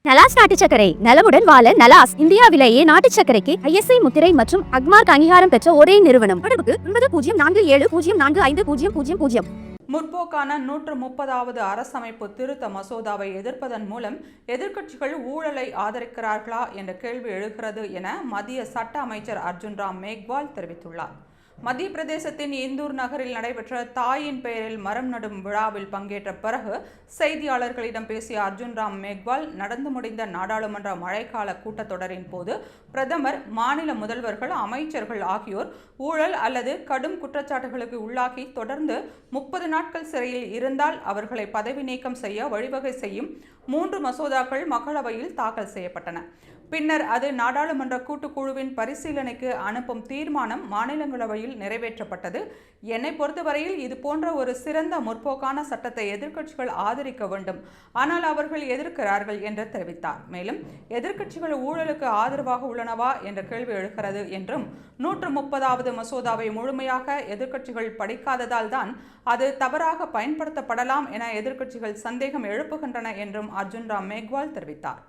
நலாஸ் நாட்டு சர்க்கரை நலமுடன் வாழ நலாஸ் இந்தியாவிலேயே நாட்டு சர்க்கரைக்கு ISI முத்திரை மற்றும் அக்மார்க் அங்கீகாரம் பெற்ற ஒரே நிறுவனம். தொடர்புக்கு 9047045000. முற்போக்கான 130வது அரசமைப்பு திருத்த மசோதாவை எதிர்ப்பதன் மூலம் எதிர்க்கட்சிகள் ஊழலை ஆதரிக்கிறார்களா என்ற கேள்வி எழுகிறது என மத்திய சட்ட அமைச்சர் அர்ஜுன் ராம் மேக்வால் தெரிவித்துள்ளார். மத்திய பிரதேசத்தின் இந்தூர் நகரில் நடைபெற்ற தாயின் பெயரில் மரம் நடும் விழாவில் பங்கேற்ற பிறகு செய்தியாளர்களிடம் பேசிய அர்ஜுன் ராம் மேக்வால், நடந்து முடிந்த நாடாளுமன்ற மழைக்கால கூட்டத்தொடரின் போது பிரதமர், மாநில முதல்வர்கள், அமைச்சர்கள் ஆகியோர் ஊழல் அல்லது கடும் குற்றச்சாட்டுகளுக்கு உள்ளாகி தொடர்ந்து 30 நாட்கள் சிறையில் இருந்தால் அவர்களை பதவி நீக்கம் செய்ய வழிவகை செய்யும் 3 மசோதாக்கள் மக்களவையில் தாக்கல் செய்யப்பட்டன. பின்னர் அது நாடாளுமன்ற கூட்டுக்குழுவின் பரிசீலனைக்கு அனுப்பும் தீர்மானம் மாநிலங்களவையில் நிறைவேற்றப்பட்டது. என்னை பொறுத்தவரையில் இது போன்ற ஒரு சிறந்த முற்போக்கான சட்டத்தை எதிர்க்கட்சிகள் ஆதரிக்க வேண்டும், ஆனால் அவர்கள் எதிர்க்கிறார்கள் என்று தெரிவித்தார். மேலும் எதிர்க்கட்சிகள் ஊழலுக்கு ஆதரவாக உள்ளனவா என்ற கேள்வி எழுகிறது என்றும், 130வது மசோதாவை முழுமையாக எதிர்க்கட்சிகள் படிக்காததால் தான் அது தவறாக பயன்படுத்தப்படலாம் என எதிர்க்கட்சிகள் சந்தேகம் எழுப்புகின்றன என்றும் அர்ஜுன் ராம் மேக்வால் தெரிவித்தார்.